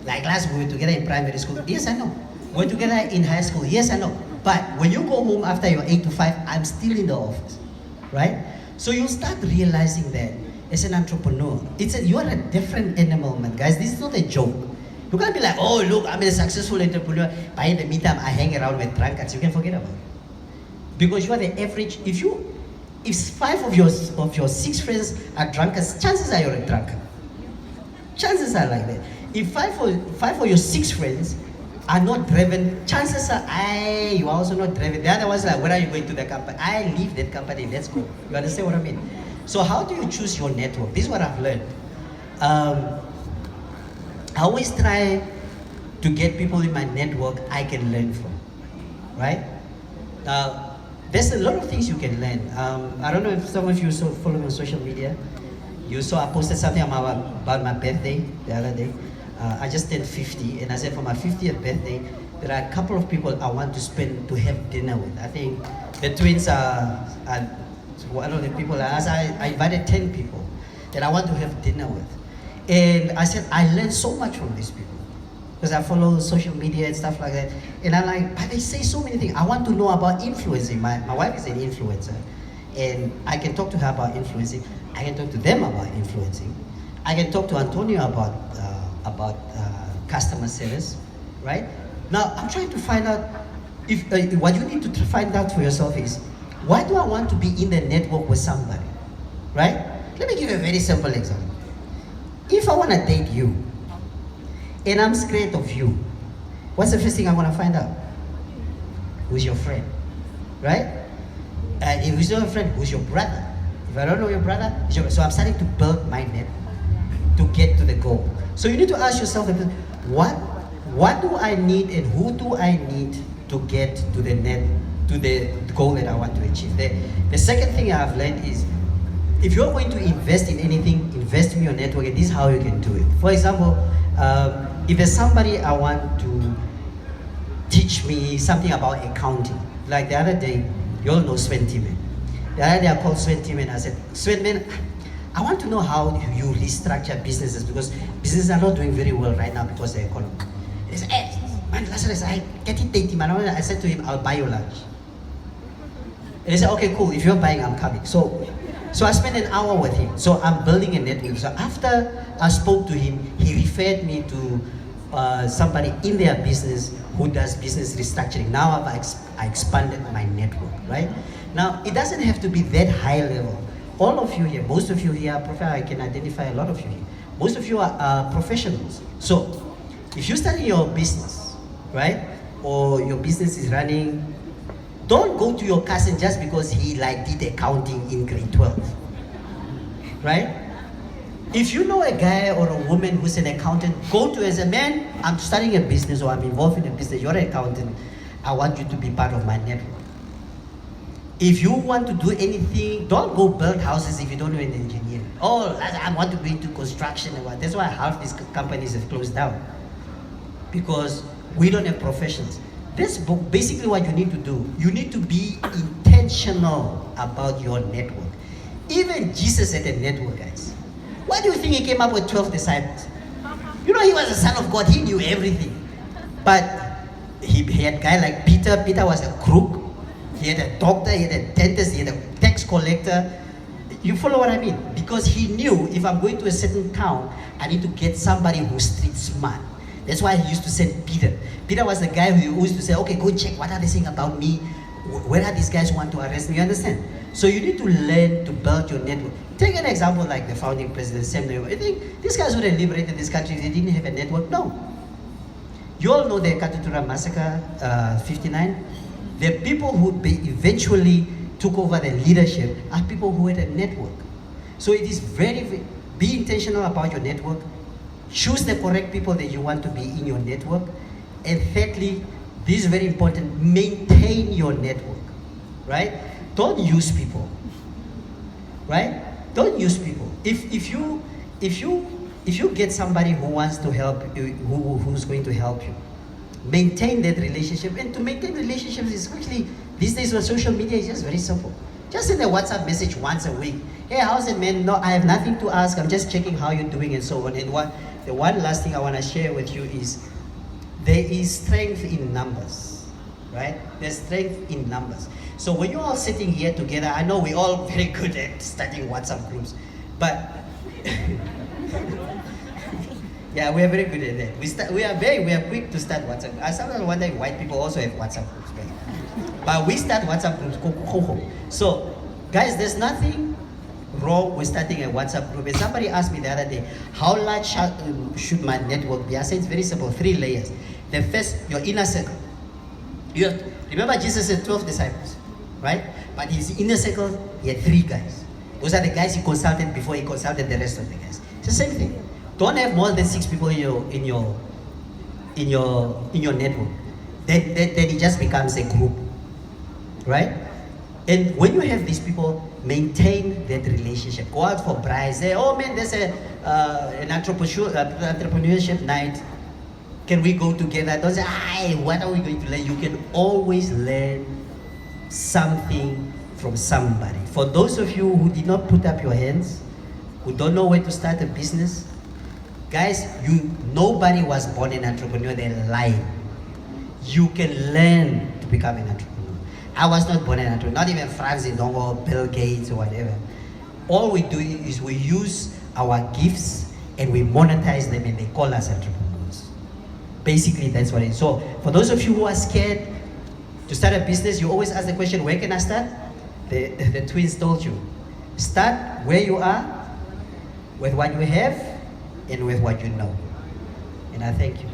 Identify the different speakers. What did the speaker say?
Speaker 1: Like last, we were together in primary school. Yes, I know. We're together in high school. Yes, I know. But when you go home after your 8 to 5, I'm still in the office, right? So you start realizing that as an entrepreneur, you are a different animal, man, guys. This is not a joke. You can't be like, oh, look, I'm a successful entrepreneur. But in the meantime, I hang around with drunkards. You can forget about it. Because you are the average. If 5 of your 6 friends are drunkards, chances are you're a drunkard. Chances are like that. If 5 of your 6 friends are not driven, chances are you are also not driven. The other one's like, where are you going to the company? I leave that company, let's go. You understand what I mean? So how do you choose your network? This is what I've learned. I always try to get people in my network I can learn from, right? There's a lot of things you can learn. I don't know if some of you follow me on social media. You saw I posted something about my birthday the other day. I just turned 50, and I said for my 50th birthday, there are a couple of people I want to have dinner with. I think the twins are one of the people. I invited 10 people that I want to have dinner with. And I said, I learned so much from these people. Because I follow social media and stuff like that. And I'm like, but they say so many things. I want to know about influencing. My wife is an influencer. And I can talk to her about influencing. I can talk to them about influencing. I can talk to Antonio about customer service, right? Now, I'm trying to find out if what you need to find out for yourself is, why do I want to be in the network with somebody, right? Let me give you a very simple example. If I want to date you, and I'm scared of you, what's the first thing I want to find out? Who's your friend, right? If who's your friend, who's your brother? If I don't know your brother, so I'm starting to build my network to get to the goal. So you need to ask yourself, what do I need and who do I need to get to the goal that I want to achieve? The second thing I've learned is, if you're going to invest in anything, invest in your network, and this is how you can do it. For example, if there's somebody I want to teach me something about accounting, like the other day, you all know Sven Timen. The other day I called Sven Timen, I said, Sven, man, I want to know how you restructure businesses, because businesses are not doing very well right now because of the economy. He said, hey, man, Lazarus, I get it 80, man. I said to him, I'll buy you lunch. And he said, okay, cool, if you're buying, I'm coming. So I spent an hour with him. So I'm building a network. So after I spoke to him, he referred me to somebody in their business who does business restructuring. Now I expanded my network, right? Now, it doesn't have to be that high level. All of you here, most of you here are I can identify a lot of you here. Most of you are professionals. So if you start your business, right? Or your business is running, don't go to your cousin just because he did accounting in grade 12, right? If you know a guy or a woman who's an accountant, go to as a man, I'm starting a business or I'm involved in a business, you're an accountant, I want you to be part of my network. If you want to do anything, don't go build houses if you don't know an engineer. Oh, I want to go into construction and what. That's why half these companies have closed down. Because we don't have professions. This book, basically what you need to do, you need to be intentional about your network. Even Jesus had a network, guys. Why do you think he came up with 12 disciples? You know, he was the son of God, he knew everything. But he had a guy like Peter. Peter was a crook. He had a doctor, he had a dentist, he had a tax collector. You follow what I mean? Because he knew, if I'm going to a certain town, I need to get somebody who's street smart. That's why he used to send Peter. Peter was the guy who used to say, okay, go check what are they saying about me. Where are these guys who want to arrest me? You understand? So you need to learn to build your network. Take an example like the founding president, Sam Nujoma. You think these guys would have liberated this country if they didn't have a network? No. You all know the Katutura massacre, 59? The people who eventually took over the leadership are people who had a network. So it is be intentional about your network. Choose the correct people that you want to be in your network. And thirdly, this is very important, maintain your network, right? Don't use people, right? Don't use people. If you get somebody who wants to help you, who's going to help you, maintain that relationship. And to maintain relationships is actually, these days on social media, is just very simple. Just send a WhatsApp message once a week. Hey, how's it, man? No, I have nothing to ask. I'm just checking how you're doing and so on. And what the one last thing I want to share with you is there is strength in numbers, right? There's strength in numbers. So when you're all sitting here together, I know we're all very good at starting WhatsApp groups, but yeah, we are very good at that. We are quick to start WhatsApp. I sometimes wonder if white people also have WhatsApp groups, but we start WhatsApp groups. So, guys, there's nothing wrong with starting a WhatsApp group. And somebody asked me the other day, how large should my network be? I said it's very simple, 3 layers. The first, your inner circle. Remember Jesus had 12 disciples, right? But his inner circle, he had 3 guys. Those are the guys he consulted before he consulted the rest of the guys. It's the same thing. Don't have more than 6 people in your network. Then it just becomes a group, right? And when you have these people, maintain that relationship. Go out for brides. Say, oh man, there's an entrepreneurship night. Can we go together? Don't say, what are we going to learn? You can always learn something from somebody. For those of you who did not put up your hands, who don't know where to start a business, guys, nobody was born an entrepreneur, they're lying. You can learn to become an entrepreneur. I was not born an entrepreneur, not even Franz Ndongo or Bill Gates or whatever. All we do is we use our gifts and we monetize them and they call us entrepreneurs. Basically, that's what it is. So, for those of you who are scared to start a business, you always ask the question, where can I start? The twins told you. Start where you are, with what you have, and with what you know. And I thank you.